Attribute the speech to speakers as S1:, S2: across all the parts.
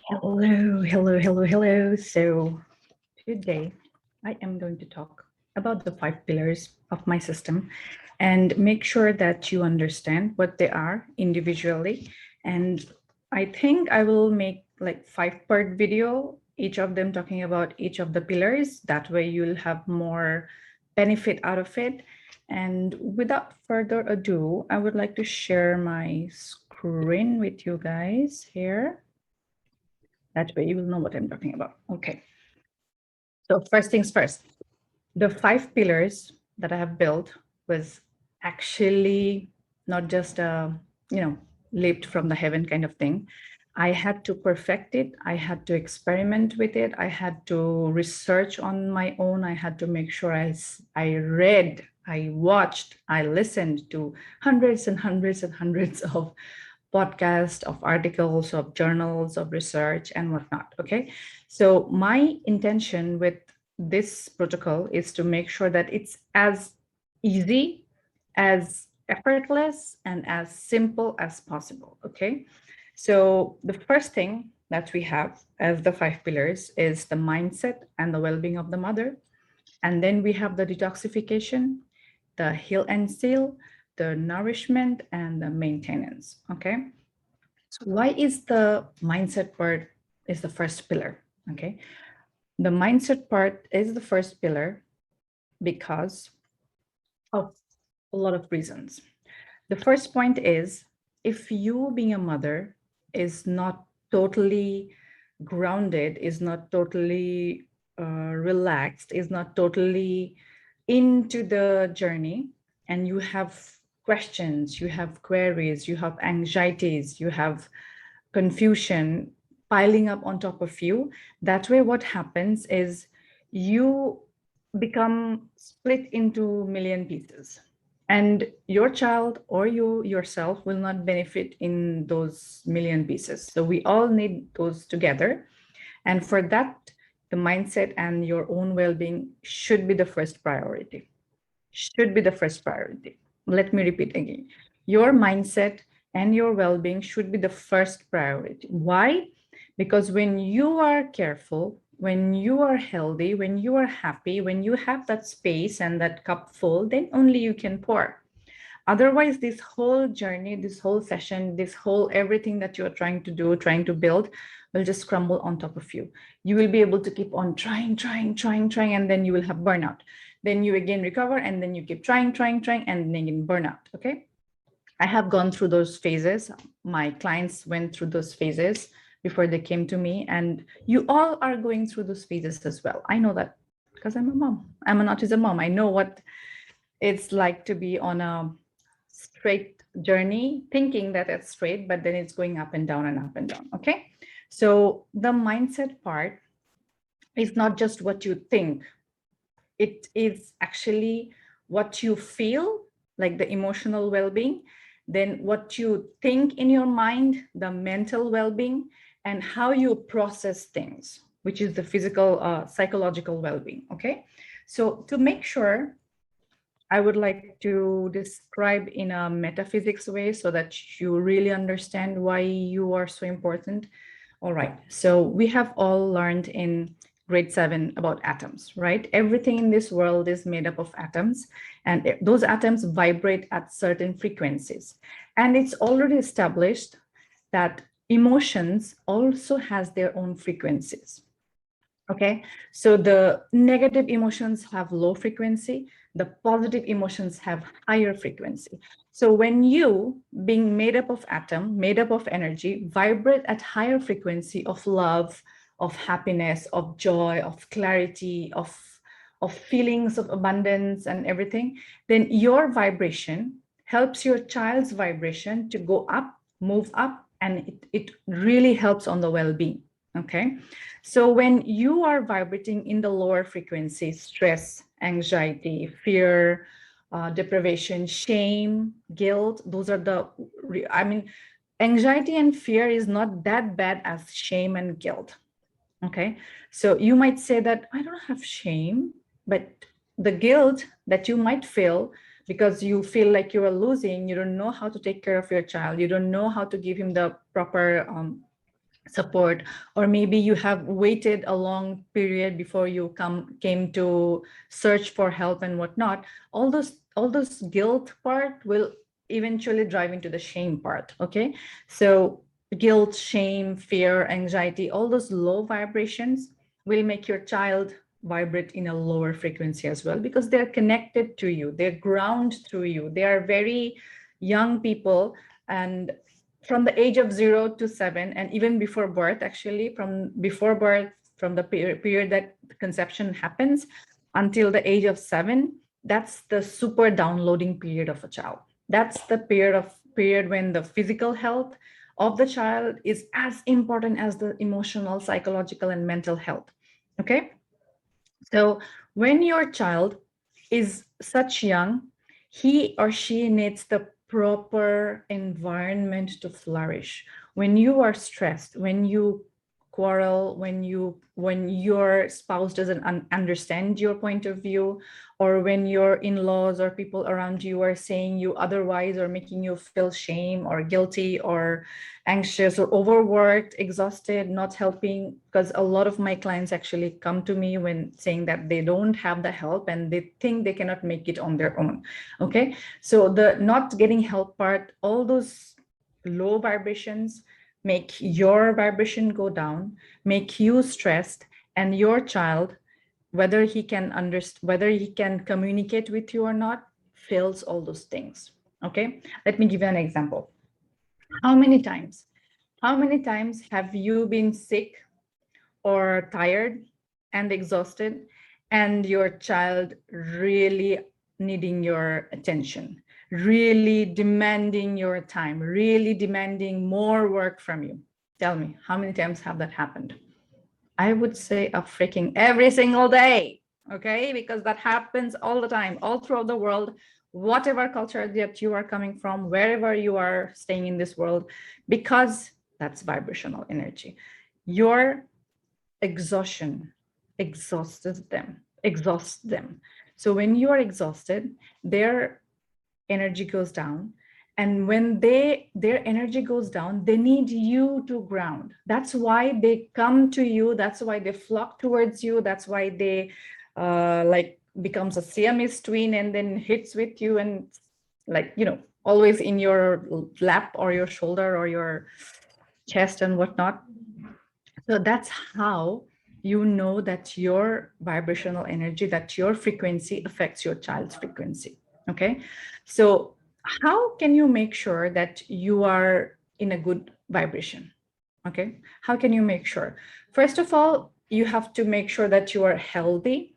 S1: Hello. So today I am going to talk about the 5 pillars of my system and make sure that you understand what they are individually. And I think I will make like 5-part video, each of them talking about each of the pillars. That way you'll have more benefit out of it. And without further ado, I would like to share my screen with you guys here. That way you will know what I'm talking about. Okay. So first things first, the 5 pillars that I have built was actually not just leaped from the heaven kind of thing. I had to perfect it. I had to experiment with it. I had to research on my own. I had to make sure I read, I watched, I listened to hundreds and hundreds and hundreds of podcasts, of articles, of journals, of research, and whatnot. Okay. So my intention with this protocol is to make sure that it's as easy, as effortless, and as simple as possible. Okay. So the first thing that we have as the 5 pillars is the mindset and the well-being of the mother. And then we have the detoxification, the heal and seal, the nourishment, and the maintenance. Okay. So why is the mindset part is the first pillar? Okay. The mindset part is the first pillar because of a lot of reasons. The first point is if you being a mother is not totally grounded, is not totally relaxed, is not totally into the journey, and you have questions, you have queries, you have anxieties, you have confusion piling up on top of you, that way what happens is you become split into a million pieces, and your child or you yourself will not benefit in those million pieces. So we all need those together. And for that, the mindset and your own well-being should be the first priority. Should be the first priority. Let me repeat again. Your mindset and your well-being should be the first priority. Why? Because when you are careful, when you are healthy, when you are happy, when you have that space and that cup full, then only you can pour. Otherwise, this whole journey, this whole session, this whole everything that you're trying to do, trying to build, will just crumble on top of you. You will be able to keep on trying, and then you will have burnout. Then you again recover, and then you keep trying, and then again burnout. Okay. I have gone through those phases. My clients went through those phases before they came to me, and you all are going through those phases as well. I know that because I'm a mom. I'm an autism mom. I know what it's like to be on a straight journey, thinking that it's straight, but then it's going up and down and up and down. Okay. So the mindset part is not just what you think, it is actually what you feel, like the emotional well-being, then what you think in your mind, the mental well-being, and how you process things, which is the physical, psychological well-being. Okay. So to make sure, I would like to describe in a metaphysics way so that you really understand why you are so important. All right. So we have all learned in grade 7 about atoms, right? Everything in this world is made up of atoms, and those atoms vibrate at certain frequencies. And it's already established that emotions also has their own frequencies. Okay, so the negative emotions have low frequency, the positive emotions have higher frequency. So when you, being made up of atom, made up of energy, vibrate at higher frequency of love, of happiness, of joy, of clarity, of feelings of abundance and everything, then your vibration helps your child's vibration to go up, move up, and it really helps on the well-being. Okay, so when you are vibrating in the lower frequency, stress, anxiety, fear, deprivation, shame, guilt, those are the, anxiety and fear is not that bad as shame and guilt. Okay, so you might say that I don't have shame, but the guilt that you might feel because you feel like you are losing, you don't know how to take care of your child, you don't know how to give him the proper support, or maybe you have waited a long period before you came to search for help and whatnot. All those guilt part will eventually drive into the shame part. Okay, so guilt, shame, fear, anxiety, all those low vibrations will make your child vibrate in a lower frequency as well, because they're connected to you, they're ground through you. They are very young people, and from the age of 0 to 7, and even before birth, actually, from before birth, from the period that conception happens until the age of 7, that's the super downloading period of a child. That's the period when the physical health of the child is as important as the emotional, psychological, and mental health. Okay, so when your child is such young, he or she needs the proper environment to flourish. When you are stressed, when you quarrel, when your spouse doesn't understand your point of view, or when your in-laws or people around you are saying you otherwise, or making you feel shame or guilty or anxious or overworked, exhausted, not helping, because a lot of my clients actually come to me when saying that they don't have the help and they think they cannot make it on their own. Okay, so the not getting help part, all those low vibrations make your vibration go down, make you stressed, and your child, whether he can understand, whether he can communicate with you or not, fails all those things. Okay, let me give you an example. How many times have you been sick or tired and exhausted, and your child really needing your attention, really demanding your time, really demanding more work from you? Tell me, how many times have that happened? I would say a freaking every single day. Okay, because that happens all the time, all throughout the world, whatever culture that you are coming from, wherever you are staying in this world, because that's vibrational energy. Your exhaustion exhausts them. So when you are exhausted, their energy goes down, and when their energy goes down, they need you to ground. That's why they come to you, that's why they flock towards you, that's why they like becomes a Siamese twin and then hits with you, and like, always in your lap or your shoulder or your chest and whatnot. So that's how you know that your vibrational energy, that your frequency affects your child's frequency. Okay, so how can you make sure that you are in a good vibration? Okay, how can you make sure? First of all, you have to make sure that you are healthy.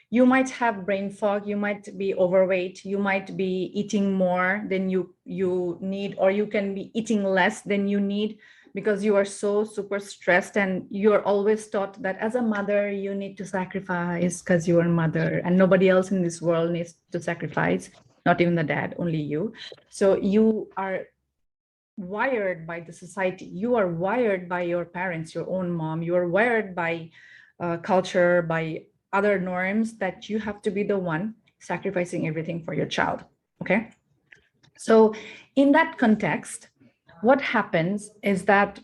S1: You might have brain fog, you might be overweight, you might be eating more than you need, or you can be eating less than you need, because you are so super stressed, and you're always taught that as a mother you need to sacrifice because you are a mother and nobody else in this world needs to sacrifice, not even the dad, only you. So you are wired by the society, you are wired by your parents, your own mom, you are wired by culture, by other norms, that you have to be the one sacrificing everything for your child. Okay, so in that context, what happens is that,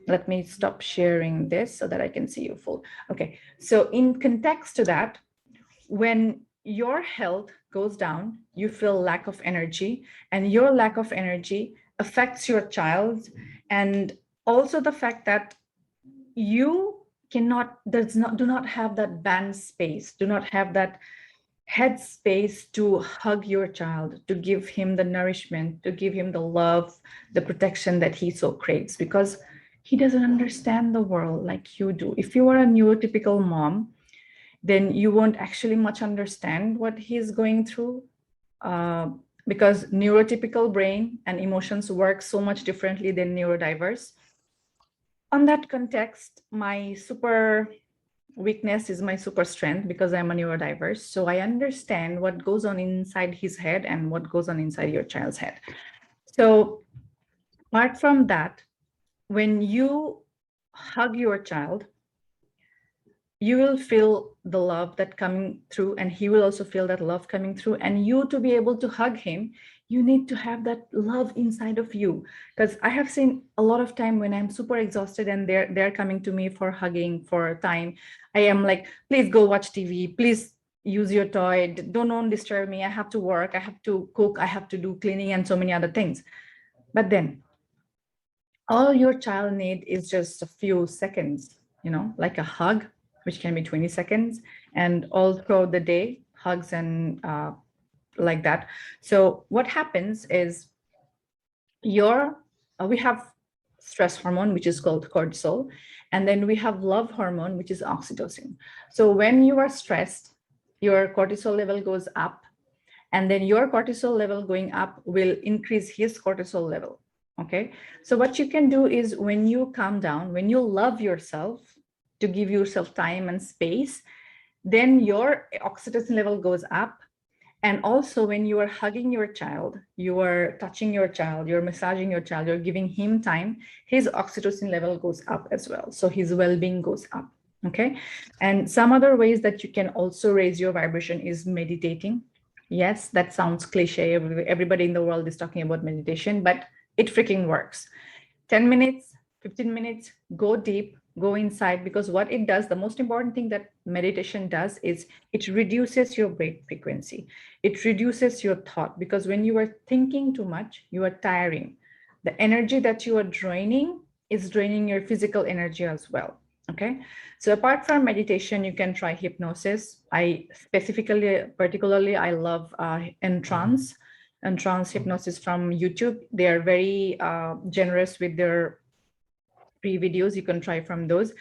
S1: let me stop sharing this so that I can see you full. Okay, so in context to that, when your health goes down, you feel lack of energy, and your lack of energy affects your child. And also the fact that you do not have that band space, do not have that head space to hug your child, to give him the nourishment, to give him the love, the protection that he so craves, because he doesn't understand the world like you do. If you are a neurotypical mom, then you won't actually much understand what he's going through, because neurotypical brain and emotions work so much differently than neurodiverse. On that context, my super weakness is my super strength, because I'm a neurodiverse. So I understand what goes on inside his head and what goes on inside your child's head. So apart from that, when you hug your child, you will feel the love that coming through, and he will also feel that love coming through. And you, to be able to hug him, You need to have that love inside of you, because I have seen a lot of time when I'm super exhausted and they're coming to me for hugging, for time. I am like, please go watch TV, please use your toy, don't disturb me, I have to work, I have to cook, I have to do cleaning and so many other things. But then all your child need is just a few seconds, like a hug, which can be 20 seconds, and all throughout the day hugs and like that. So what happens is we have stress hormone, which is called cortisol, and then we have love hormone, which is oxytocin. So when you are stressed, your cortisol level goes up, and then your cortisol level going up will increase his cortisol level. Okay, so what you can do is, when you calm down, when you love yourself, to give yourself time and space, then your oxytocin level goes up. And also, when you are hugging your child, you are touching your child, you're massaging your child, you're giving him time, his oxytocin level goes up as well. So his well-being goes up. Okay. And some other ways that you can also raise your vibration is meditating. Yes, that sounds cliche. Everybody in the world is talking about meditation, but it freaking works. 10 minutes, 15 minutes, go deep, go inside, because what it does, the most important thing that meditation does is it reduces your brain frequency. It reduces your thought, because when you are thinking too much, you are tiring. The energy that you are draining is draining your physical energy as well. Okay. So apart from meditation, you can try hypnosis. Particularly, I love trance hypnosis from YouTube. They are very generous with their free videos. You can try from those.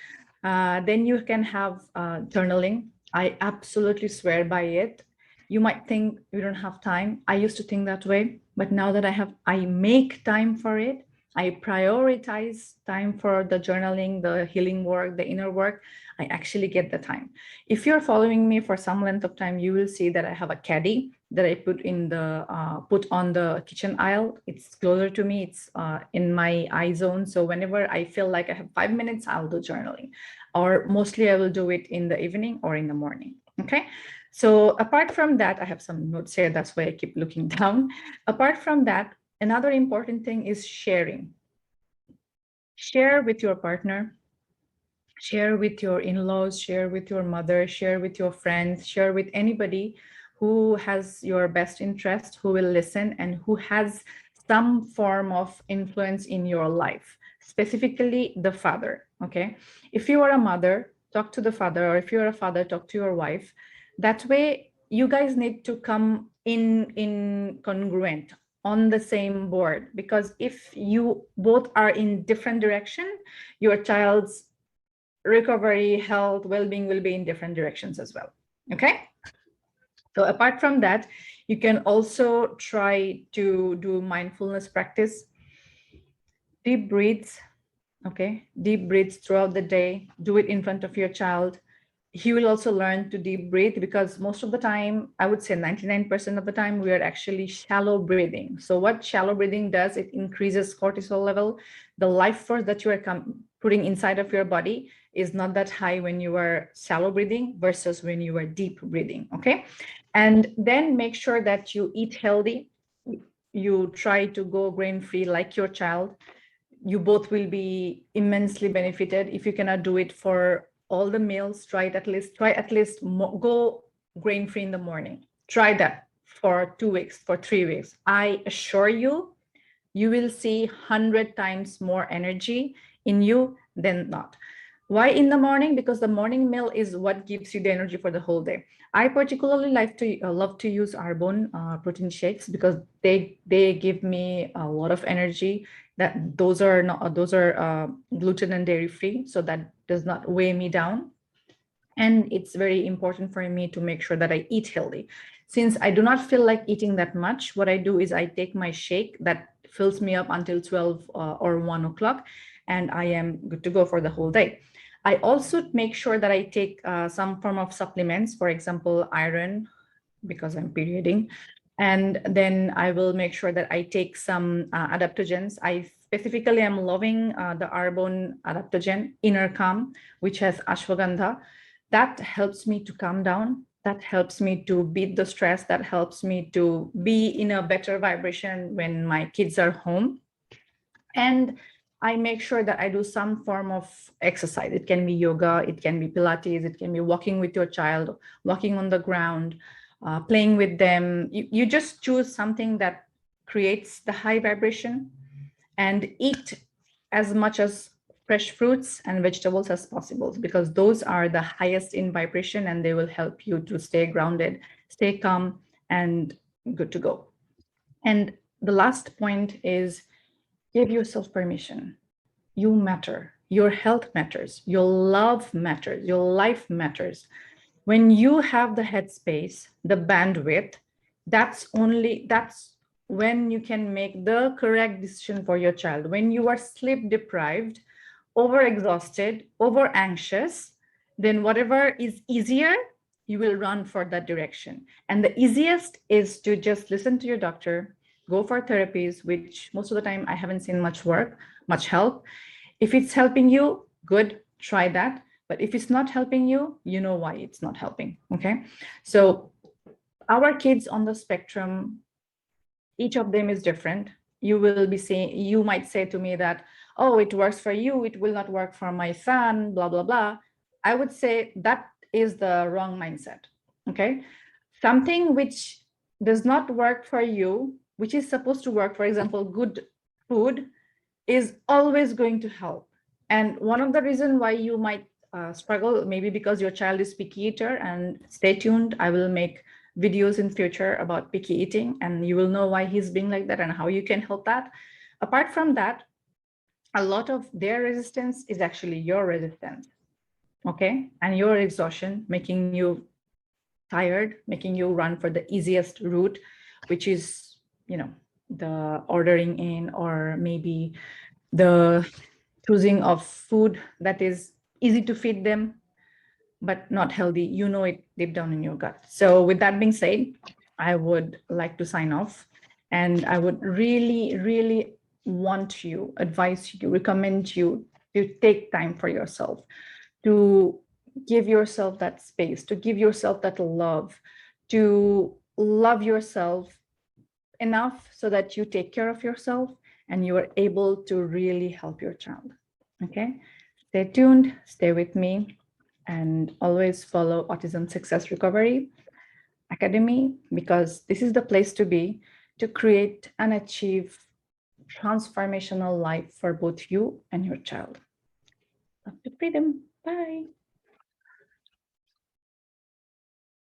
S1: Then you can have journaling. I absolutely swear by it. You might think you don't have time. I used to think that way, but now that I make time for it. I prioritize time for the journaling, the healing work, the inner work. I actually get the time. If you're following me for some length of time, you will see that I have a caddy that I put on the kitchen aisle. It's closer to me. It's in my eye zone. So whenever I feel like I have 5 minutes, I'll do journaling, or mostly I will do it in the evening or in the morning. Okay. So apart from that, I have some notes here. That's why I keep looking down. Apart from that, another important thing is sharing. Share with your partner, share with your in-laws, share with your mother, share with your friends, share with anybody who has your best interest, who will listen, and who has some form of influence in your life, specifically the father. Okay. If you are a mother, talk to the father, or if you're a father, talk to your wife. That way, you guys need to come in congruent, on the same board, because if you both are in different direction, your child's recovery, health, well-being will be in different directions as well. Okay. So apart from that, you can also try to do mindfulness practice, deep breaths. Okay. Deep breaths throughout the day. Do it in front of your child. He will also learn to deep breathe, because most of the time, I would say 99% of the time, we are actually shallow breathing. So what shallow breathing does, it increases cortisol level. The life force that you are putting inside of your body is not that high when you are shallow breathing versus when you are deep breathing. Okay. And then make sure that you eat healthy. You try to go grain-free like your child. You both will be immensely benefited. If you cannot do it for all the meals, try at least go grain-free in the morning. Try that for 2 weeks, for 3 weeks. I assure you, you will see 100 times more energy in you than not. Why in the morning? Because the morning meal is what gives you the energy for the whole day. I particularly love to use Arbonne protein shakes, because they give me a lot of energy. Those are gluten and dairy free, so that does not weigh me down. And it's very important for me to make sure that I eat healthy. Since I do not feel like eating that much, what I do is I take my shake that fills me up until 12 or 1 o'clock, and I am good to go for the whole day. I also make sure that I take some form of supplements, for example, iron, because I'm perioding. And then I will make sure that I take some adaptogens. I specifically am loving the Arbonne adaptogen, Inner Calm, which has ashwagandha. That helps me to calm down. That helps me to beat the stress. That helps me to be in a better vibration when my kids are home. And I make sure that I do some form of exercise. It can be yoga, it can be Pilates, it can be walking with your child, walking on the ground, playing with them. You just choose something that creates the high vibration, and eat as much as fresh fruits and vegetables as possible, because those are the highest in vibration and they will help you to stay grounded, stay calm, and good to go. And the last point is, give yourself permission. You matter. Your health matters. Your love matters. Your life matters. When you have the headspace, the bandwidth, that's when you can make the correct decision for your child. When you are sleep deprived, overexhausted, over anxious, then whatever is easier, you will run for that direction. And the easiest is to just listen to your doctor, go for therapies, which most of the time I haven't seen much help. If it's helping you, good, try that. But if it's not helping you, you know why it's not helping, okay? So our kids on the spectrum, each of them is different. You might say to me that, oh, it works for you, it will not work for my son, blah, blah, blah. I would say that is the wrong mindset, okay? Something which does not work for you, which is supposed to work, for example, good food, is always going to help. And one of the reasons why you might struggle, maybe because your child is picky eater, and stay tuned, I will make videos in future about picky eating, and you will know why he's being like that and how you can help that. Apart from that, a lot of their resistance is actually your resistance, okay? And your exhaustion making you tired, making you run for the easiest route, which is, the ordering in, or maybe the choosing of food that is easy to feed them, but not healthy. You know it deep down in your gut. So with that being said, I would like to sign off. And I would really, really advise you, recommend you to take time for yourself, to give yourself that space, to give yourself that love, to love yourself enough so that you take care of yourself and you are able to really help your child. Okay, stay tuned, stay with me, and always follow Autism Success Recovery Academy, because this is the place to be to create and achieve transformational life for both you and your child. Love to freedom. Bye.